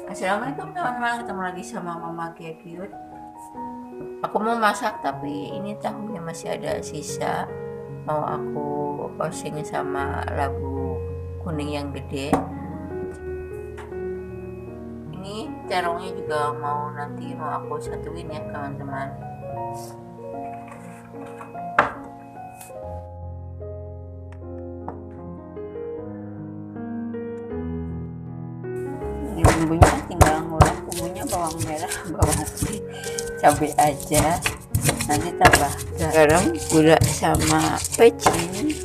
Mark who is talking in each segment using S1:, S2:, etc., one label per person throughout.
S1: Assalamualaikum teman-teman, ketemu lagi sama Mama Cute. Aku mau masak tapi ini tahunya masih ada sisa. Mau aku oseng sama labu kuning yang gede. Ini terongnya juga mau aku satuin ya teman-teman. Bumbunya tinggal ngulek, bumbunya bawang merah, bawang putih, cabai aja, nanti tambah garam, gula sama pecin.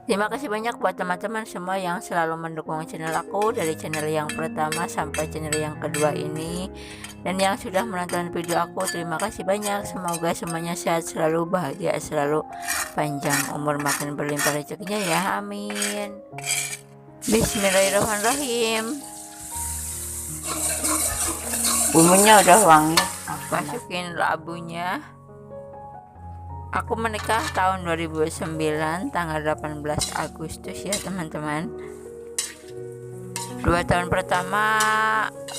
S1: Terima kasih banyak buat teman-teman semua yang selalu mendukung channel aku, dari channel yang pertama sampai channel yang kedua ini, dan yang sudah menonton video aku. Terima kasih banyak. Semoga semuanya sehat selalu, bahagia selalu, panjang umur, makin berlimpah rezekinya ya, amin. Bismillahirrahmanirrahim. Bumbunya udah wangi, aku masukin labunya. Aku menikah tahun 2009 tanggal 18 Agustus ya teman-teman. 2 tahun pertama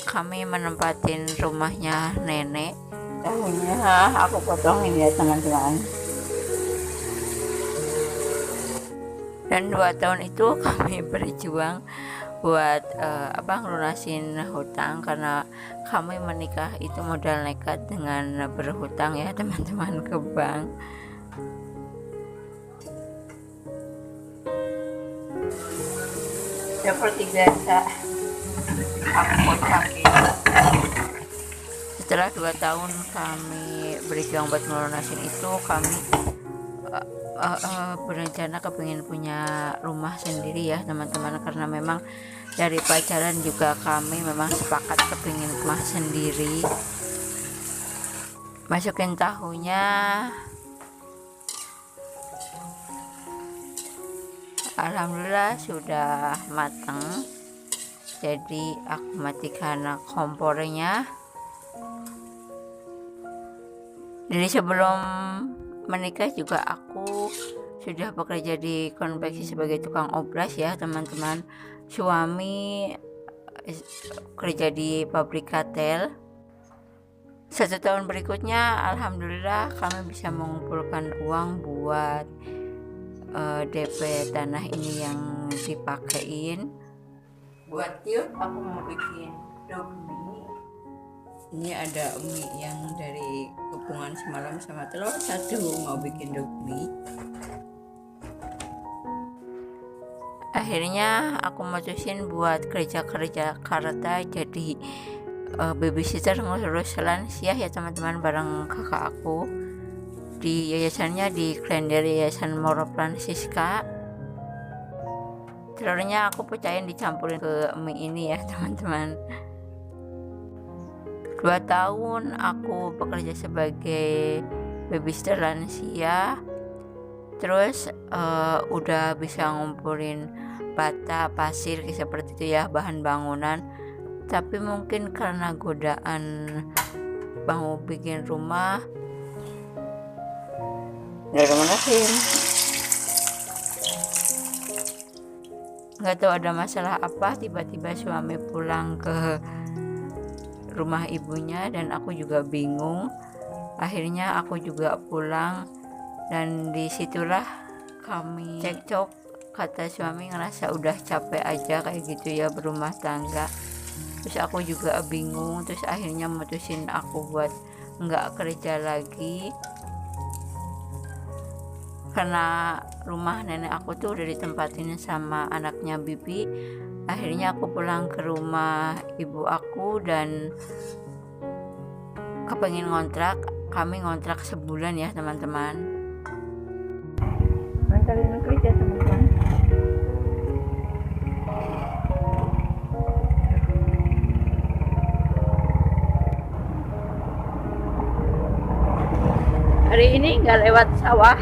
S1: kami menempatin rumahnya nenek. Tahunnya aku potongin ya teman-teman. Dan 2 tahun itu kami berjuang buat ngelunasin hutang, karena kami menikah itu modal nekat dengan berhutang ya teman-teman ke bank. Seperti biasa aku sakit. Setelah 2 tahun kami berjuang buat melunasin itu, kami berencana kepingin punya rumah sendiri ya teman-teman, karena memang dari pacaran juga kami memang sepakat kepingin rumah sendiri. Masukin tahunya, alhamdulillah sudah matang. Jadi aku matikan kompornya. Jadi sebelum menikah juga aku sudah bekerja di konveksi sebagai tukang obras ya teman-teman. Suami kerja di pabrik katel. 1 tahun berikutnya alhamdulillah kami bisa mengumpulkan uang buat DP tanah ini yang dipakein. Buat Cute aku mau bikin dog mie. Ini ada mie yang dari kepungan semalam sama telur 1, mau bikin dog mie. Akhirnya aku mutusin buat kerja karta jadi babysitter ngurus lansia ya teman-teman, bareng kakak aku di yayasannya di Klender, Yayasan Moro Francisca. Telurnya aku pecahin dicampurin ke mie ini ya teman-teman. 2 tahun aku bekerja sebagai babysitter lansia. Terus udah bisa ngumpulin bata, pasir seperti itu ya, bahan bangunan. Tapi mungkin karena godaan mau bikin rumah, nggak tahu ada masalah apa, tiba-tiba suami pulang ke rumah ibunya dan aku juga bingung. Akhirnya aku juga pulang dan disitulah kami cekcok. Kata suami ngerasa udah capek aja kayak gitu ya berumah tangga. Terus aku juga bingung, terus akhirnya mutusin aku buat nggak kerja lagi, karena rumah nenek aku tuh udah ditempatin sama anaknya bibi. Akhirnya aku pulang ke rumah ibu aku dan kepengin ngontrak. Kami ngontrak sebulan ya teman-teman. Nganterin kerja teman-teman. Hari ini nggak lewat sawah,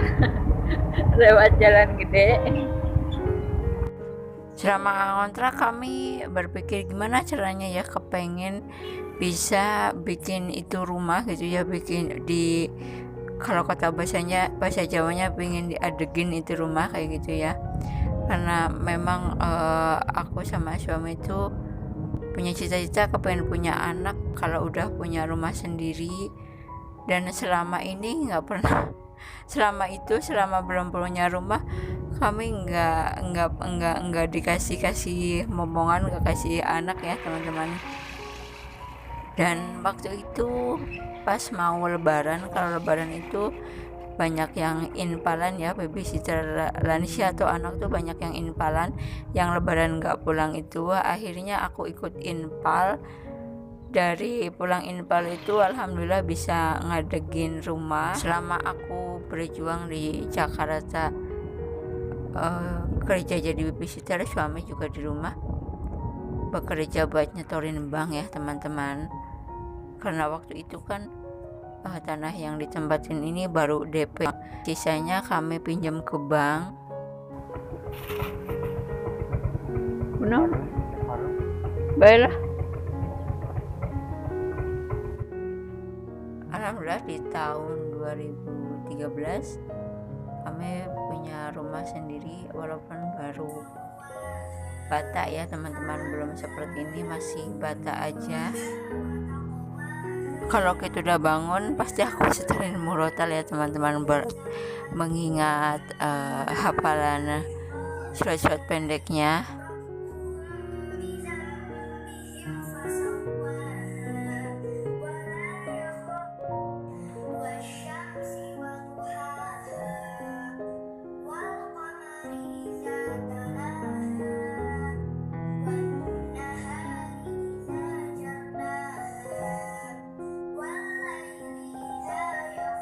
S1: lewat jalan gede. Selama ngontrak kami berpikir gimana caranya ya, kepengen bisa bikin itu rumah gitu ya, bikin di, kalau kata bahasa Jawanya pengen diadegin itu rumah kayak gitu ya. Karena memang aku sama suami itu punya cita-cita kepengen punya anak kalau udah punya rumah sendiri. Dan selama ini nggak pernah selama belum punya rumah, kami nggak dikasih momongan, nggak kasih anak ya teman-teman. Dan waktu itu pas mau lebaran, kalau lebaran itu banyak yang inpalan ya, babysitter lansia atau anak tuh banyak yang inpalan, yang lebaran nggak pulang itu. Akhirnya aku ikut infal. Dari pulang infal itu alhamdulillah bisa ngadegin rumah. Selama aku berjuang di Jakarta, kerja jadi babysitter, suami juga di rumah bekerja buat nyetorin bank ya teman-teman. Karena waktu itu kan tanah yang ditempatin ini baru DP, sisanya kami pinjam ke bank. Benar? Baiklah. Alhamdulillah di tahun 2013 kami punya rumah sendiri, walaupun baru bata ya teman-teman, belum seperti ini, masih bata aja. Kalau kita udah bangun pasti aku setelin murotal ya teman-teman, mengingat hafalan surat-surat pendeknya.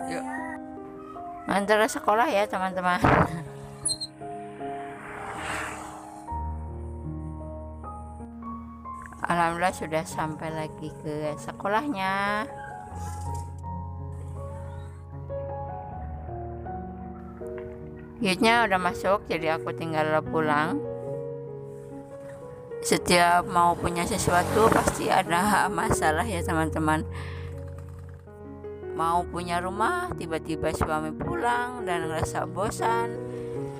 S1: Yuk. Antara sekolah ya teman-teman. Alhamdulillah sudah sampai lagi ke sekolahnya. Yutnya udah masuk, jadi aku tinggal pulang. Setiap mau punya sesuatu pasti ada masalah ya teman-teman. Mau punya rumah, tiba-tiba suami pulang dan ngerasa bosan,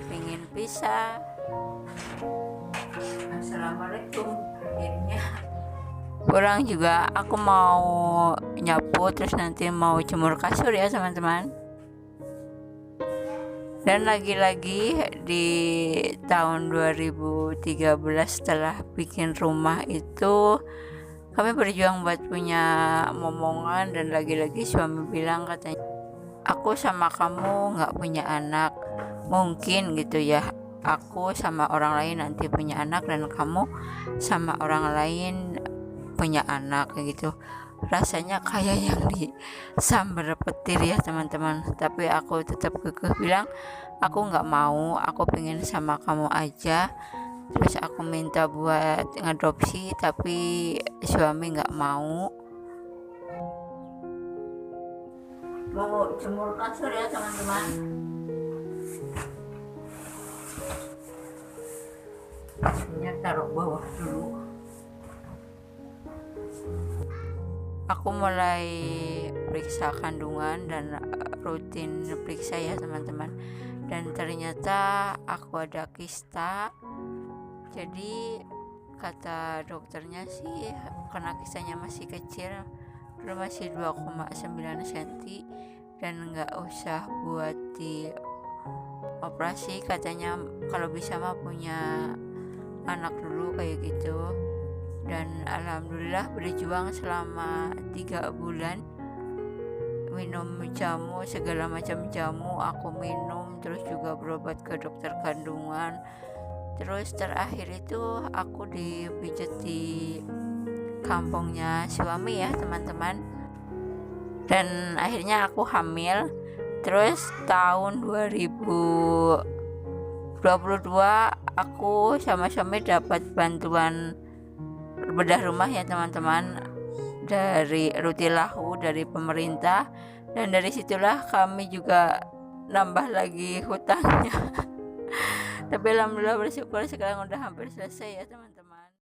S1: pengen pisah. Assalamualaikum. Akhirnya pulang juga aku mau nyapu, terus nanti mau jemur kasur ya teman-teman. Dan lagi-lagi di tahun 2013 setelah bikin rumah itu, kami berjuang buat punya momongan. Dan lagi-lagi suami bilang, katanya, aku sama kamu gak punya anak, mungkin gitu ya, aku sama orang lain nanti punya anak dan kamu sama orang lain punya anak kayak gitu. Rasanya kayak yang disambar petir ya teman-teman. Tapi aku tetap kekeh bilang, aku gak mau, aku pengen sama kamu aja. Terus aku minta buat ngadopsi, tapi suami gak mau. Mau jemur kasur ya teman-teman. Ini taruh bawah dulu. Aku mulai periksa kandungan dan rutin periksa ya teman-teman. Dan ternyata aku ada kista. Jadi kata dokternya sih, karena kistanya masih kecil, dulu masih 2,9 cm, dan gak usah buat di operasi. Katanya kalau bisa mah punya anak dulu kayak gitu. Dan alhamdulillah berjuang selama 3 bulan, minum jamu, segala macam jamu aku minum, terus juga berobat ke dokter kandungan. Terus terakhir itu aku dipijat di kampungnya suami ya teman-teman. Dan akhirnya aku hamil. Terus tahun 2022 aku sama suami dapat bantuan bedah rumah ya teman-teman, dari Rutilahu, dari pemerintah. Dan dari situlah kami juga nambah lagi hutangnya. Tapi alhamdulillah bersyukur sekarang udah hampir selesai ya teman-teman.